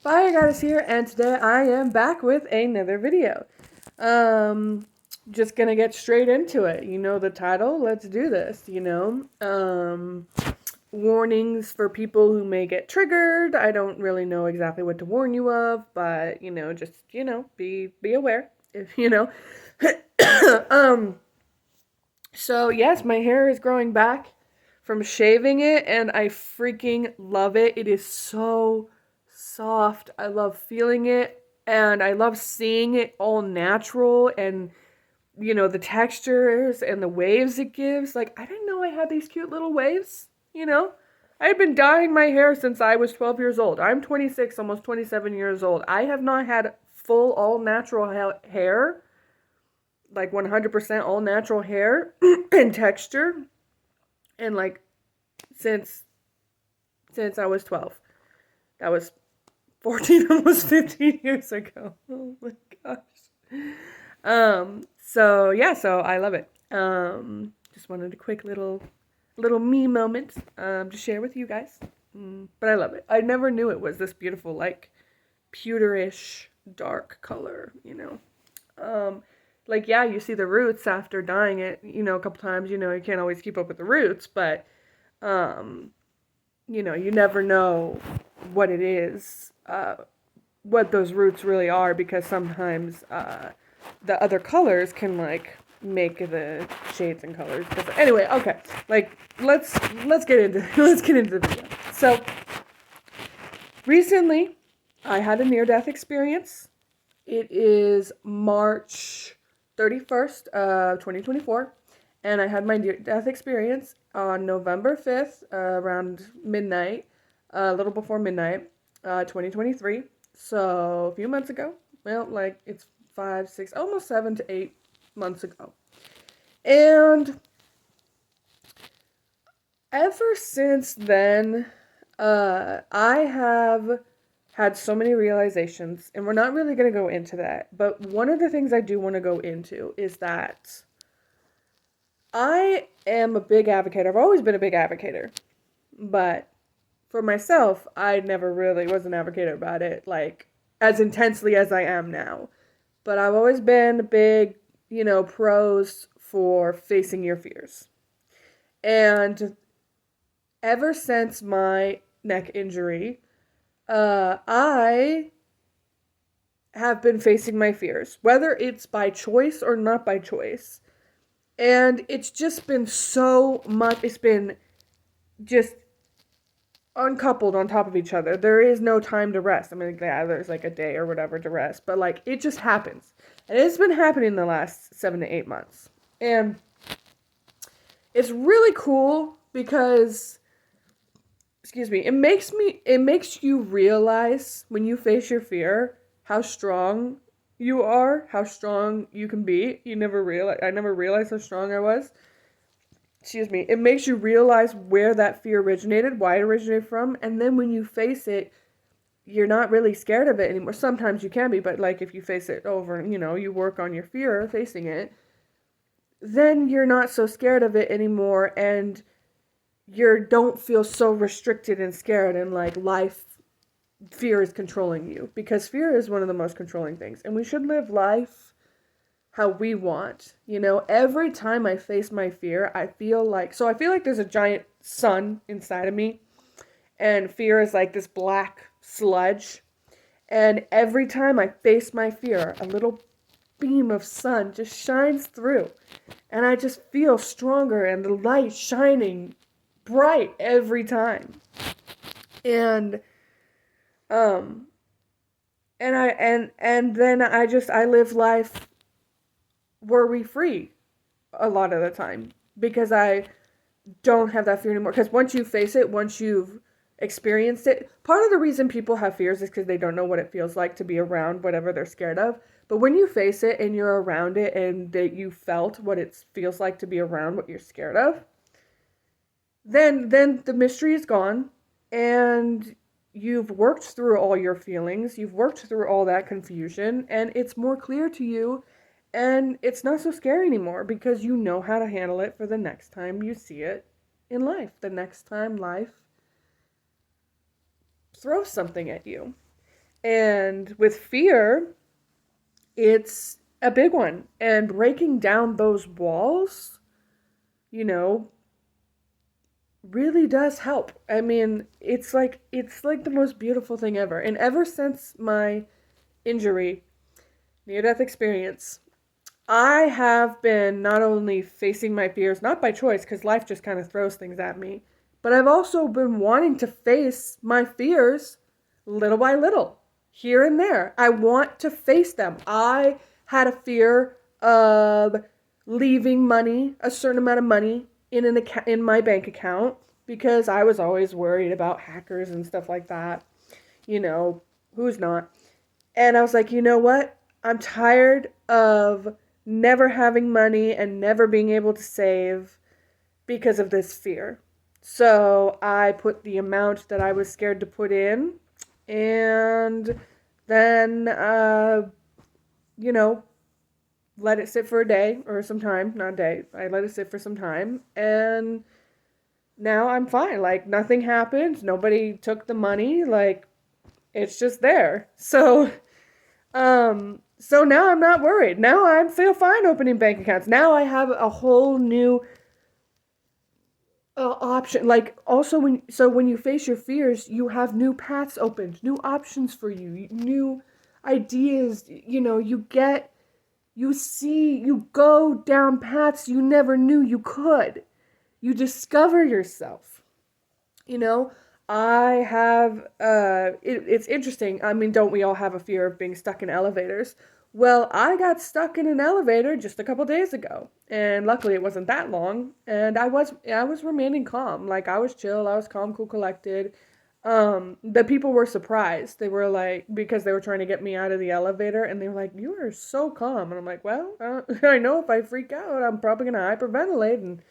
Fire Goddess here, and today I am back with another video. Just gonna get straight into it. You know the title, let's do this, warnings for people who may get triggered. I don't really know exactly what to warn you of, but, be aware, if, So, yes, my hair is growing back from shaving it, and I freaking love it. It is so soft. I love feeling it, and I love seeing it all natural, and the textures and the waves it gives. Like, I didn't know I had these cute little waves. I had been dyeing my hair since I was 12 years old. I'm 26, almost 27 years old. I have not had full all natural hair, like 100% all natural hair and texture, and like since I was 12. That was 14, almost 15 years ago. Oh my gosh. So I love it. Just wanted a quick little me moment to share with you guys. But I love it. I never knew it was this beautiful, like, pewterish dark color. Yeah, you see the roots after dyeing it, a couple times. You can't always keep up with the roots, but you never know what it is, what those roots really are, because sometimes the other colors can, like, make the shades and colors different. Anyway, okay, like, let's get into the video. So recently I had a near-death experience. It is March 31st, 2024, and I had my near-death experience on November 5th, around midnight, a little before midnight, 2023, so a few months ago. Well, like, it's 5, 6, almost 7 to 8 months ago. And ever since then, I have had so many realizations, and we're not really going to go into that, but one of the things I do want to go into is that I am a big advocate. I've always been a big advocate, but for myself, I never really was an advocate about it, like, as intensely as I am now. But I've always been big, pros for facing your fears. And ever since my neck injury, I have been facing my fears, whether it's by choice or not by choice. And it's just been so much, it's been just uncoupled on top of each other. There is no time to rest. I mean, yeah, there's like a day or whatever to rest, but like, it just happens. And it's been happening the last 7 to 8 months. And it's really cool because, it makes you realize, when you face your fear, how strong you are, how strong you can be. I never realized how strong I was. It makes you realize where that fear originated, why it originated from, and then when you face it, you're not really scared of it anymore. Sometimes you can be, but like, if you face it over, you work on your fear facing it, then you're not so scared of it anymore, and you don't feel so restricted and scared, and like, fear is controlling you, because fear is one of the most controlling things, and we should live life how we want. Every time I face my fear, I feel like there's a giant sun inside of me, and fear is like this black sludge, and every time I face my fear, a little beam of sun just shines through, and I just feel stronger, and the light shining bright every time. And then I live life worry-free a lot of the time, because I don't have that fear anymore. Because once you face it, once you've experienced it, part of the reason people have fears is because they don't know what it feels like to be around whatever they're scared of. But when you face it and you're around it, and that you felt what it feels like to be around what you're scared of, then the mystery is gone, and you've worked through all your feelings, you've worked through all that confusion, and it's more clear to you, and it's not so scary anymore, because you know how to handle it for the next time you see it in life, the next time life throws something at you. And with fear, it's a big one. And breaking down those walls, you know, really does help. I mean, it's like the most beautiful thing ever. And ever since my injury, near death experience, I have been not only facing my fears, not by choice, because life just kind of throws things at me, but I've also been wanting to face my fears little by little, here and there. I want to face them. I had a fear of leaving money, a certain amount of money, in my bank account because I was always worried about hackers and stuff like that. You know, who's not? And I was like, you know what? I'm tired of never having money and never being able to save because of this fear. So I put the amount that I was scared to put in, and then, you know, let it sit for a day or some time, not a day. I let it sit for some time, and now I'm fine. Like, nothing happened. Nobody took the money. Like, it's just there. So now I'm not worried. Now I feel fine opening bank accounts. Now I have a whole new option. Like also when you face your fears, you have new paths opened, new options for you, new ideas. You go down paths you never knew you could. You discover yourself. You know, I have, it's interesting. I mean, don't we all have a fear of being stuck in elevators? Well, I got stuck in an elevator just a couple days ago, and luckily it wasn't that long, and I was remaining calm. Like, I was chill, I was calm, cool, collected. The people were surprised. They were like, because they were trying to get me out of the elevator, and they were like, "You are so calm." And I'm like, "Well, I know if I freak out, I'm probably gonna hyperventilate, and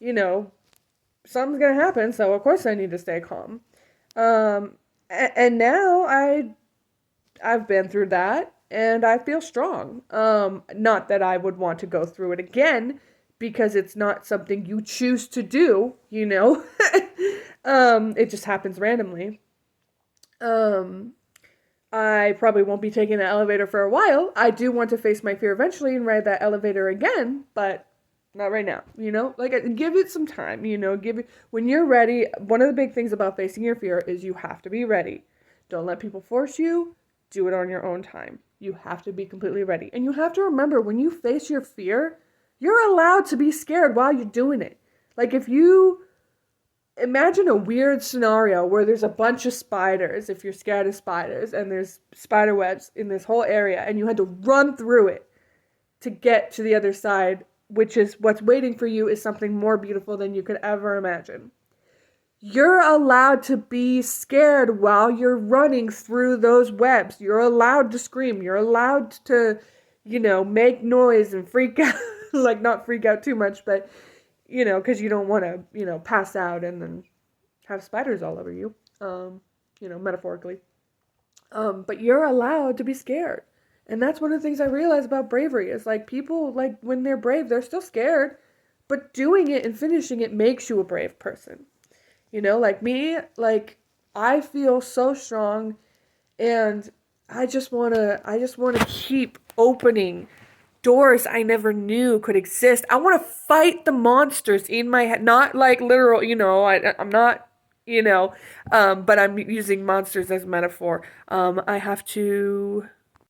you know, something's gonna happen, so of course I need to stay calm." And now I've been through that, and I feel strong. Not that I would want to go through it again, because it's not something you choose to do, you know. It just happens randomly. Um, I probably won't be taking the elevator for a while. I do want to face my fear eventually and ride that elevator again, but not right now, you know? Like, give it some time, you know? Give it, when you're ready, one of the big things about facing your fear is you have to be ready. Don't let people force you. Do it on your own time. You have to be completely ready. And you have to remember, when you face your fear, you're allowed to be scared while you're doing it. Like, if you imagine a weird scenario where there's a bunch of spiders, if you're scared of spiders, and there's spider webs in this whole area, and you had to run through it to get to the other side, which is what's waiting for you, is something more beautiful than you could ever imagine. You're allowed to be scared while you're running through those webs. You're allowed to scream. You're allowed to, make noise and freak out. Like, not freak out too much, but, because you don't want to, pass out and then have spiders all over you, metaphorically. But you're allowed to be scared. And that's one of the things I realize about bravery is, like, people, like, when they're brave, they're still scared, but doing it and finishing it makes you a brave person. Like me, like, I feel so strong, and I just want to keep opening doors I never knew could exist. I want to fight the monsters in my head, not like literal, I'm not, but I'm using monsters as a metaphor. I have to